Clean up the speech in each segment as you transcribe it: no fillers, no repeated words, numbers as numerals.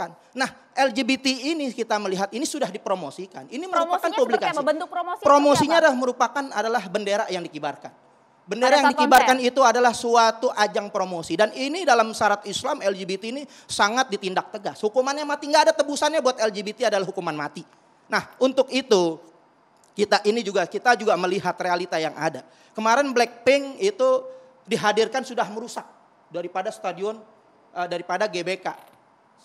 kan. Nah, LGBT ini kita melihat ini sudah dipromosikan. Ini merupakan Promosinya publikasi. seperti apa? Bentuk Promosinya adalah bendera yang dikibarkan. Bendera yang dikibarkan itu adalah suatu ajang promosi. Dan ini dalam syarat Islam LGBT ini sangat ditindak tegas. Hukumannya mati, nggak ada tebusannya buat LGBT adalah hukuman mati. Nah, untuk itu kita juga melihat realita yang ada. Kemarin Blackpink itu dihadirkan sudah merusak daripada stadion daripada GBK.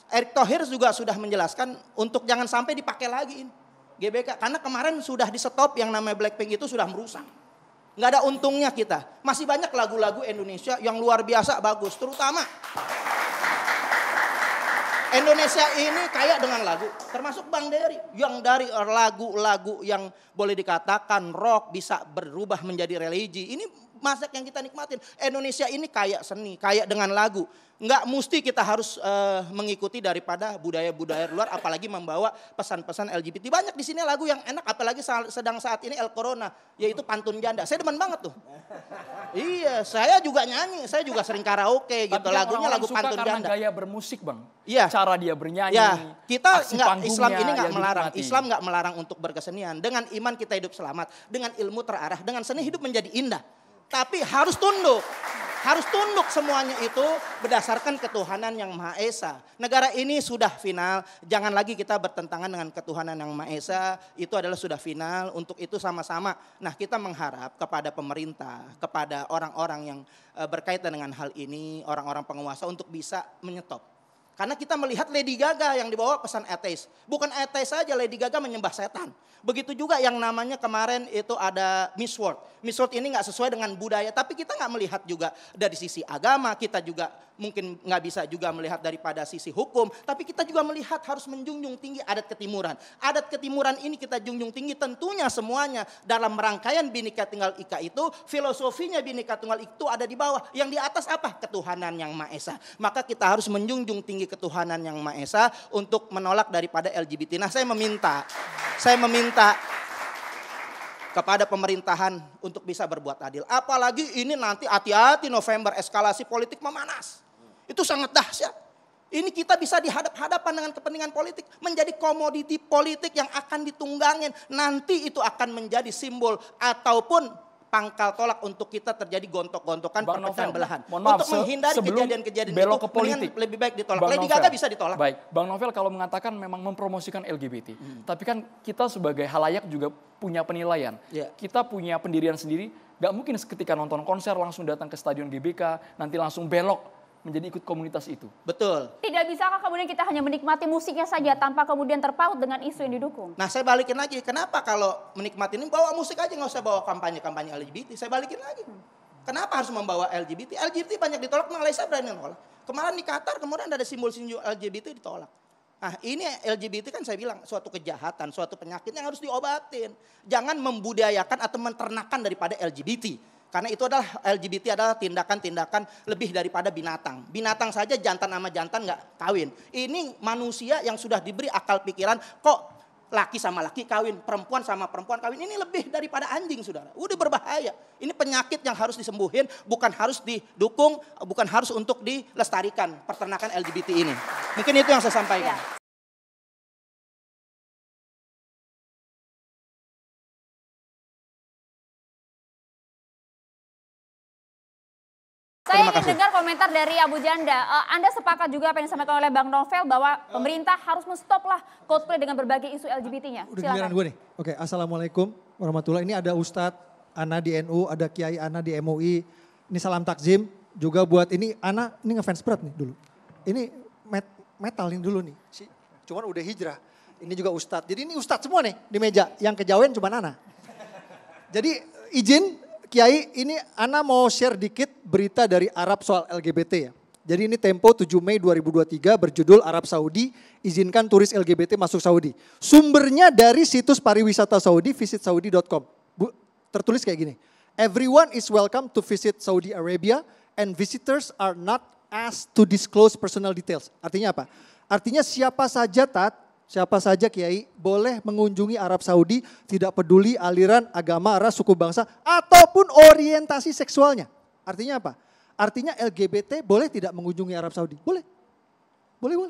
Erick Thohir juga sudah menjelaskan untuk jangan sampai dipakai lagi ini GBK karena kemarin sudah di stop yang namanya Blackpink itu sudah merusak. Nggak ada untungnya kita. Masih banyak lagu-lagu Indonesia yang luar biasa bagus, terutama Indonesia ini kaya dengan lagu, termasuk Bang Dery yang dari lagu-lagu yang boleh dikatakan rock bisa berubah menjadi religi. Ini masak yang kita nikmatin. Indonesia ini kaya seni, kaya dengan lagu. Nggak mesti kita harus mengikuti daripada budaya-budaya luar, apalagi membawa pesan-pesan LGBT. Banyak di sini lagu yang enak, apalagi sedang saat ini El Corona, yaitu pantun janda. Saya demen banget tuh. Iya, saya juga nyanyi, saya juga sering karaoke gitu. Lagunya lagu pantun janda. Karena gaya bermusik, Bang. Iya. Cara dia bernyanyi. Ya, kita nggak, Islam ini nggak melarang. Dinikmati. Islam nggak melarang untuk berkesenian. Dengan iman kita hidup selamat, dengan ilmu terarah, dengan seni hidup menjadi indah. Tapi harus tunduk. Harus tunduk semuanya itu berdasarkan ketuhanan yang Maha Esa. Negara ini sudah final, jangan lagi kita bertentangan dengan ketuhanan yang Maha Esa. Itu adalah sudah final, untuk itu sama-sama. Nah, kita mengharap kepada pemerintah, kepada orang-orang yang berkaitan dengan hal ini, orang-orang penguasa untuk bisa menyetop. Karena kita melihat Lady Gaga yang dibawa pesan ateis. Bukan ateis saja, Lady Gaga menyembah setan. Begitu juga yang namanya kemarin itu ada Miss World. Miss World ini gak sesuai dengan budaya. Tapi kita gak melihat juga dari sisi agama. Kita juga mungkin gak bisa juga melihat daripada sisi hukum. Tapi kita juga melihat harus menjunjung tinggi adat ketimuran. Adat ketimuran ini kita junjung tinggi tentunya semuanya. Dalam rangkaian Bhinneka Tunggal Ika itu, filosofinya Bhinneka Tunggal Ika itu ada di bawah. Yang di atas apa? Ketuhanan yang Maha Esa. Maka kita harus menjunjung tinggi ketuhanan yang Maha Esa untuk menolak daripada LGBT. Nah, saya meminta kepada pemerintahan untuk bisa berbuat adil. Apalagi ini nanti hati-hati November eskalasi politik memanas. Itu sangat dahsyat. Ini kita bisa dihadap-hadapan dengan kepentingan politik. Menjadi komoditi politik yang akan ditunggangin. Nanti itu akan menjadi simbol ataupun pangkal tolak untuk kita terjadi gontok-gontokan, perpecahan belahan. Untuk menghindari kejadian-kejadian itu, ke politik, lebih baik ditolak. Lady Gaga bisa ditolak. Baik, Bang Novel kalau mengatakan memang mempromosikan LGBT. Tapi kan kita sebagai halayak juga punya penilaian. Yeah. Kita punya pendirian sendiri. Gak mungkin ketika nonton konser langsung datang ke stadion GBK, nanti langsung belok menjadi ikut komunitas itu. Betul. Tidak bisakah kemudian kita hanya menikmati musiknya saja tanpa kemudian terpaut dengan isu yang didukung? Nah, saya balikin lagi. Kenapa kalau menikmati ini bawa musik aja, nggak usah bawa kampanye-kampanye LGBT. Saya balikin lagi. Kenapa harus membawa LGBT? LGBT banyak ditolak, Malaysia berani menolak. Kemarin di Qatar kemudian ada simbol-simbol LGBT ditolak. Nah, ini LGBT kan saya bilang suatu kejahatan, suatu penyakit yang harus diobatin. Jangan membudayakan atau menternakan daripada LGBT. Karena itu adalah LGBT adalah tindakan-tindakan lebih daripada binatang. Binatang saja jantan sama jantan nggak kawin. Ini manusia yang sudah diberi akal pikiran, kok laki sama laki kawin, perempuan sama perempuan kawin. Ini lebih daripada anjing, saudara. Udah berbahaya. Ini penyakit yang harus disembuhin, bukan harus didukung, bukan harus untuk dilestarikan peternakan LGBT ini. Mungkin itu yang saya sampaikan. Ya. Saya ingin dengar komentar dari Abu Janda. Anda sepakat juga apa yang disampaikan oleh Bang Novel bahwa pemerintah harus menstop lah Coldplay dengan berbagai isu LGBT-nya. Udah giliran gue nih. Oke, assalamualaikum warahmatullahi. Ini ada Ustadz Ana di NU, ada Kiai Ana di MUI. Ini salam takzim juga buat ini Ana, ini ngefans berat nih dulu. Ini metal ini dulu nih. Cuman udah hijrah. Ini juga Ustadz. Jadi ini Ustadz semua nih di meja. Yang kejawen cuma Ana. Jadi izin Kiai, ini Ana mau share dikit berita dari Arab soal LGBT ya. Jadi ini Tempo 7 Mei 2023 berjudul Arab Saudi izinkan turis LGBT masuk Saudi. Sumbernya dari situs pariwisata Saudi, visitsaudi.com. Tertulis kayak gini. Everyone is welcome to visit Saudi Arabia and visitors are not asked to disclose personal details. Artinya apa? Artinya siapa saja siapa saja Kiai boleh mengunjungi Arab Saudi, tidak peduli aliran, agama, ras, suku bangsa, ataupun orientasi seksualnya. Artinya apa? Artinya LGBT boleh tidak mengunjungi Arab Saudi? Boleh. Boleh.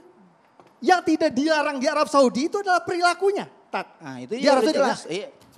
Yang tidak dilarang di Arab Saudi itu adalah perilakunya. Tat. Nah itu Di Arab udah Saudi jelas. adalah Iya.